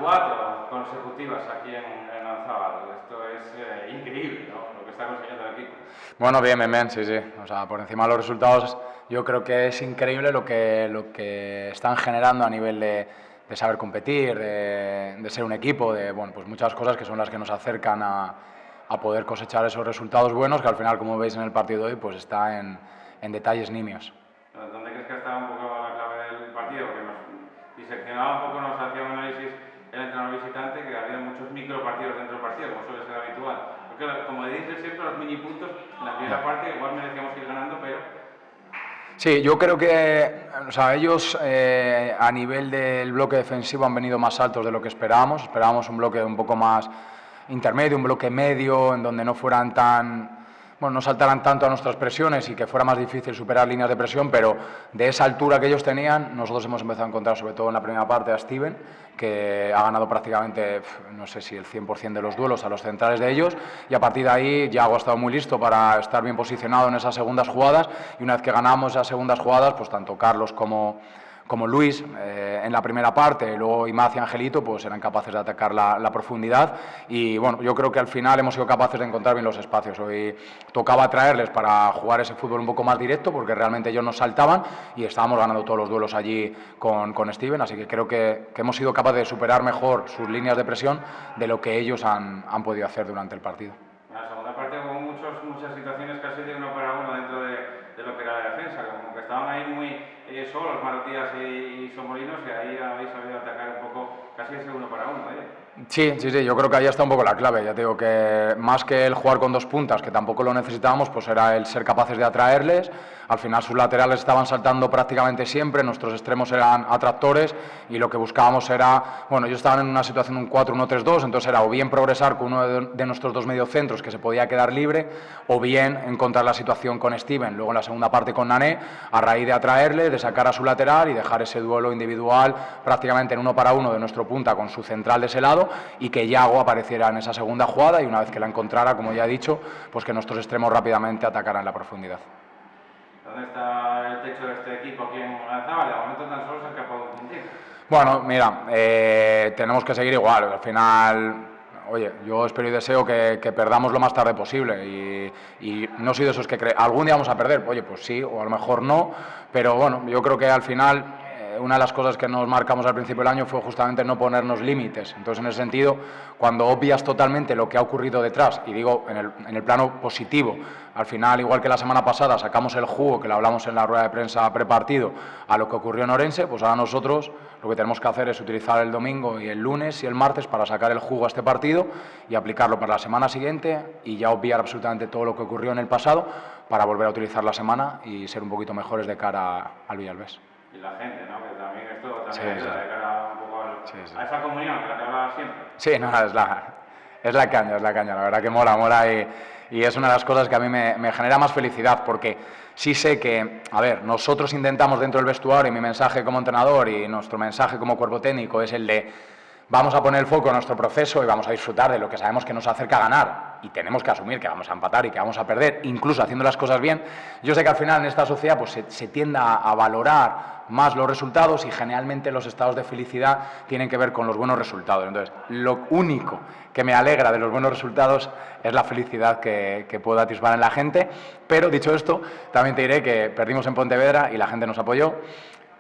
4 consecutivas aquí en Lanzábal. Esto es increíble, ¿no? Lo que está consiguiendo el equipo. Bueno, bien, bien, bien, sí, sí. O sea, por encima de los resultados, yo creo que es increíble lo que están generando a nivel de saber competir, de ser un equipo, de bueno, pues muchas cosas que son las que nos acercan a poder cosechar esos resultados buenos, que al final, como veis en el partido de hoy, pues está en detalles nimios. ¿Dónde crees que está un poco la clave del partido? Que nos diseccionaba un poco, nos hacía un análisis el entrenador visitante, que había muchos micropartidos dentro del partido, como suele ser habitual. Porque, como dice siempre, los mini puntos en la primera parte igual merecíamos ir ganando, pero... Sí, yo creo que o sea, ellos a nivel del bloque defensivo han venido más altos de lo que esperábamos. Esperábamos un bloque un poco más intermedio, un bloque medio, en donde no fueran no saltaran tanto a nuestras presiones y que fuera más difícil superar líneas de presión, pero de esa altura que ellos tenían, nosotros hemos empezado a encontrar, sobre todo en la primera parte, a Steven, que ha ganado prácticamente, no sé si el 100% de los duelos a los centrales de ellos, y a partir de ahí Yago ha estado muy listo para estar bien posicionado en esas segundas jugadas, y una vez que ganamos esas segundas jugadas, pues tanto Carlos como Luis en la primera parte, luego Imaz y Angelito, pues eran capaces de atacar la profundidad y bueno, yo creo que al final hemos sido capaces de encontrar bien los espacios. Hoy tocaba traerles para jugar ese fútbol un poco más directo porque realmente ellos nos saltaban y estábamos ganando todos los duelos allí con Steven, así que creo que hemos sido capaces de superar mejor sus líneas de presión de lo que ellos han podido hacer durante el partido. En la segunda parte hubo muchas situaciones casi de 1-1 dentro de lo que era la defensa, como que estaban ahí muy solos Marotías y Somolinos, y ahí habéis sabido atacar un poco casi ese 1-1. Sí, yo creo que ahí está un poco la clave. Ya te digo que más que el jugar con dos puntas, que tampoco lo necesitábamos, pues era el ser capaces de atraerles. Al final sus laterales estaban saltando prácticamente siempre, nuestros extremos eran atractores y lo que buscábamos era, bueno, ellos estaban en una situación de un 4-1-3-2, entonces era o bien progresar con uno de nuestros dos mediocentros que se podía quedar libre, o bien encontrar la situación con Steven, luego en la segunda parte con Nané, a raíz de atraerle, de sacar a su lateral y dejar ese duelo individual prácticamente en 1-1 de nuestro punta con su central de ese lado, y que Yago apareciera en esa segunda jugada y una vez que la encontrara, como ya he dicho, pues que nuestros extremos rápidamente atacaran la profundidad. ¿Dónde está el techo de este equipo aquí en Lanzábal? De momento tan solo se han capado un puntito. Bueno, mira, tenemos que seguir igual. Al final, oye, yo espero y deseo que perdamos lo más tarde posible y no soy de esos que creen, algún día vamos a perder, oye, pues sí, o a lo mejor no, pero bueno, yo creo que al final una de las cosas que nos marcamos al principio del año fue justamente no ponernos límites. Entonces, en ese sentido, cuando obvias totalmente lo que ha ocurrido detrás, y digo en el plano positivo, al final, igual que la semana pasada, sacamos el jugo, que lo hablamos en la rueda de prensa prepartido, a lo que ocurrió en Orense, pues ahora nosotros lo que tenemos que hacer es utilizar el domingo y el lunes y el martes para sacar el jugo a este partido y aplicarlo para la semana siguiente y ya obviar absolutamente todo lo que ocurrió en el pasado para volver a utilizar la semana y ser un poquito mejores de cara al Villalbés. Y la gente, ¿no? Que también esto también ayuda de cara un poco a esa comunión de la que hablaba siempre. Sí, no, es la caña, la verdad que mola y es una de las cosas que a mí me genera más felicidad porque sí sé que, a ver, nosotros intentamos dentro del vestuario y mi mensaje como entrenador y nuestro mensaje como cuerpo técnico es el de vamos a poner el foco en nuestro proceso y vamos a disfrutar de lo que sabemos que nos acerca a ganar y tenemos que asumir que vamos a empatar y que vamos a perder, incluso haciendo las cosas bien. Yo sé que al final en esta sociedad pues se tiende a valorar más los resultados y generalmente los estados de felicidad tienen que ver con los buenos resultados. Entonces, lo único que me alegra de los buenos resultados es la felicidad que puedo atisbar en la gente, pero dicho esto, también te diré que perdimos en Pontevedra y la gente nos apoyó.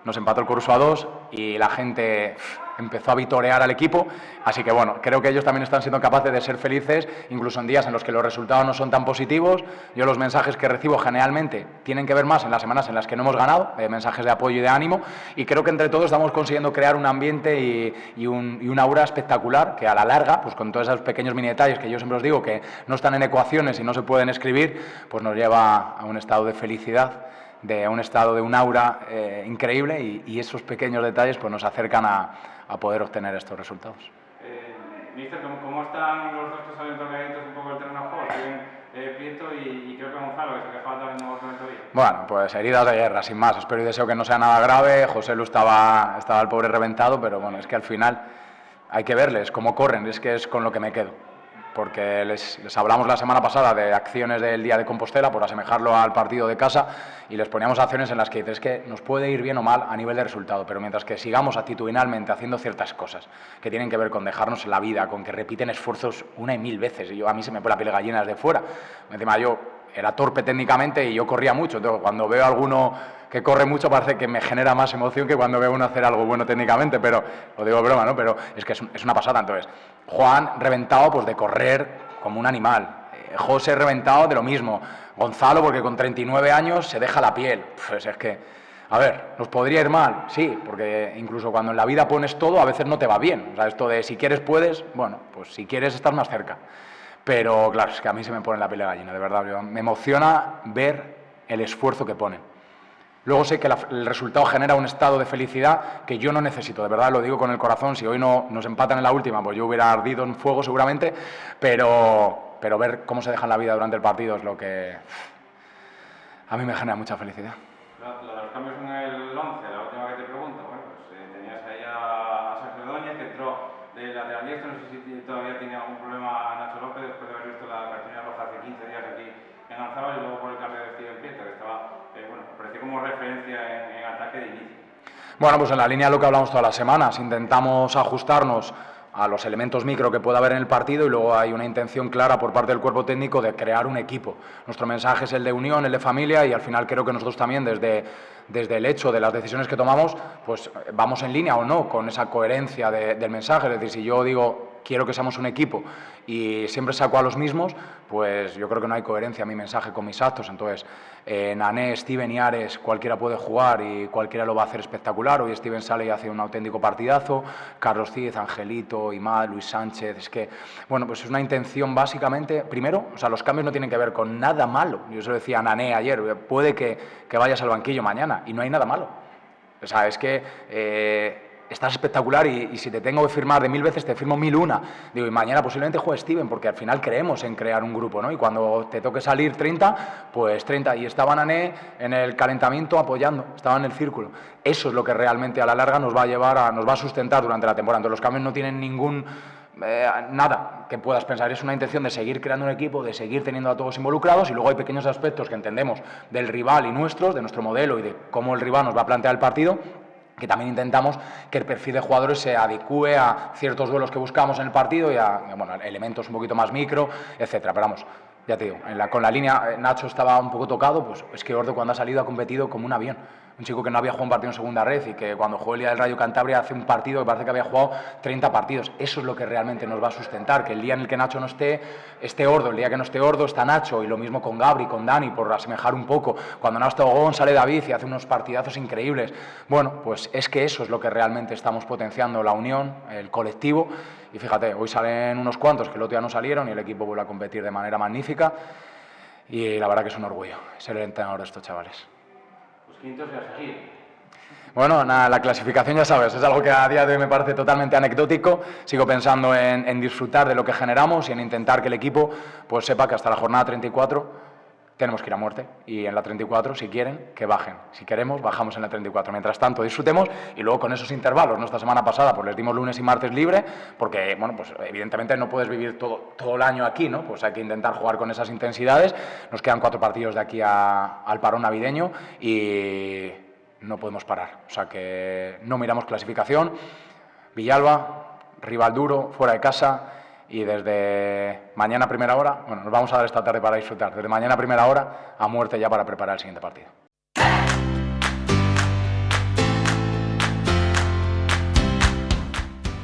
Nos empató el Corusua 2 y la gente empezó a vitorear al equipo, así que bueno, creo que ellos también están siendo capaces de ser felices, incluso en días en los que los resultados no son tan positivos. Yo los mensajes que recibo generalmente tienen que ver más en las semanas en las que no hemos ganado, mensajes de apoyo y de ánimo, y creo que entre todos estamos consiguiendo crear un ambiente y un aura espectacular que a la larga, pues con todos esos pequeños mini detalles que yo siempre os digo que no están en ecuaciones y no se pueden escribir, pues nos lleva a un estado de felicidad, de un estado de un aura increíble y esos pequeños detalles pues nos acercan a poder obtener estos resultados. Mister, ¿cómo están los dos que salen tocaditos un poco el terreno de juego? Prieto y creo que Gonzalo, que se quejaba también de Gonzalo todavía. Bueno, pues heridas de guerra, sin más. Espero y deseo que no sea nada grave. José Lu estaba el pobre reventado, pero bueno, es que al final hay que verles cómo corren, es que es con lo que me quedo. porque les hablamos la semana pasada de acciones del Día de Compostela, por asemejarlo al partido de casa, y les poníamos acciones en las que dices, es que nos puede ir bien o mal a nivel de resultado, pero mientras que sigamos actitudinalmente haciendo ciertas cosas que tienen que ver con dejarnos la vida, con que repiten esfuerzos una y mil veces, y a mí se me pone la piel de gallina desde fuera. Encima yo era torpe técnicamente y yo corría mucho, entonces cuando veo a alguno que corre mucho parece que me genera más emoción que cuando veo uno hacer algo bueno técnicamente, pero lo digo de broma, ¿no? Pero es que es una pasada. Entonces, Juan reventado pues de correr como un animal, José reventado de lo mismo, Gonzalo porque con 39 años se deja la piel. Pues es que, a ver, ¿nos podría ir mal? Sí, porque incluso cuando en la vida pones todo a veces no te va bien. O sea, esto de si quieres puedes, bueno, pues si quieres estás más cerca. Pero claro, es que a mí se me pone la piel de gallina, de verdad. Me emociona ver el esfuerzo que ponen. Luego sé que el resultado genera un estado de felicidad que yo no necesito, de verdad lo digo con el corazón. Si hoy no nos empatan en la última, pues yo hubiera ardido en fuego seguramente, pero ver cómo se dejan la vida durante el partido es lo que a mí me genera mucha felicidad. Lo de los cambios en el 11, la última que te pregunto, bueno, pues tenías ahí a Sergio Doñez, que entró de lateral diestro, no sé si todavía tiene algún problema Nacho López después de haber visto la cartulina roja hace 15 días aquí en Alzábal, y luego por el cambio de Steven Pieter, que estaba, bueno, parecía como referencia en ataque de inicio. Bueno, pues en la línea de lo que hablamos todas las semanas, intentamos ajustarnos a los elementos micro que pueda haber en el partido y luego hay una intención clara por parte del cuerpo técnico de crear un equipo. Nuestro mensaje es el de unión, el de familia, y al final creo que nosotros también desde el hecho de las decisiones que tomamos, pues vamos en línea o no con esa coherencia del mensaje. Es decir, si yo digo quiero que seamos un equipo y siempre saco a los mismos, pues yo creo que no hay coherencia en mi mensaje con mis actos. Entonces, Nané, Steven y Ares, cualquiera puede jugar y cualquiera lo va a hacer espectacular. Hoy Steven sale y hace un auténtico partidazo, Carlos Cid, Angelito, Imad, Luis Sánchez. Es que, bueno, pues es una intención básicamente, primero, o sea, los cambios no tienen que ver con nada malo. Yo se lo decía a Nané ayer, puede que vayas al banquillo mañana y no hay nada malo. O sea, es que estás espectacular y si te tengo que firmar de 1000 veces, te firmo 1001. Digo, y mañana posiblemente juegue Steven, porque al final creemos en crear un grupo, ¿no? Y cuando te toque salir 30, pues 30. Y estaba Nané en el calentamiento apoyando, estaba en el círculo. Eso es lo que realmente a la larga nos va a llevar nos va a sustentar durante la temporada. Entonces los cambios no tienen ningún nada que puedas pensar, es una intención de seguir creando un equipo, de seguir teniendo a todos involucrados, y luego hay pequeños aspectos que entendemos del rival y nuestros, de nuestro modelo y de cómo el rival nos va a plantear el partido, que también intentamos que el perfil de jugadores se adecue a ciertos duelos que buscamos en el partido y a bueno, elementos un poquito más micro, etcétera. Pero vamos, ya te digo, con la línea Nacho estaba un poco tocado, pues es que Ordo cuando ha salido ha competido como un avión. Un chico que no había jugado un partido en segunda red y que cuando jugó el día del Rayo Cantabria hace un partido que parece que había jugado 30 partidos. Eso es lo que realmente nos va a sustentar, que el día en el que Nacho no esté Ordo, el día que no esté Ordo está Nacho, y lo mismo con Gabri, con Dani, por asemejar un poco. Cuando no está Ogón sale David y hace unos partidazos increíbles. Bueno, pues es que eso es lo que realmente estamos potenciando, la unión, el colectivo. Y fíjate, hoy salen unos cuantos que el otro día no salieron y el equipo vuelve a competir de manera magnífica. Y la verdad que es un orgullo ser el entrenador de estos chavales. Pues quintos y a seguir. Bueno, nada, la clasificación ya sabes, es algo que a día de hoy me parece totalmente anecdótico. Sigo pensando en disfrutar de lo que generamos y en intentar que el equipo pues sepa que hasta la jornada 34 tenemos que ir a muerte, y en la 34, si quieren, que bajen. Si queremos, bajamos en la 34. Mientras tanto, disfrutemos, y luego con esos intervalos, ¿no? Esta semana pasada pues les dimos lunes y martes libre, porque, bueno, pues evidentemente no puedes vivir todo el año aquí, ¿no? Pues hay que intentar jugar con esas intensidades. Nos quedan 4 partidos de aquí al parón navideño y no podemos parar. O sea que no miramos clasificación. Villalba, rival duro, fuera de casa. Y desde mañana a primera hora, bueno, nos vamos a dar esta tarde para disfrutar, desde mañana a primera hora a muerte ya para preparar el siguiente partido.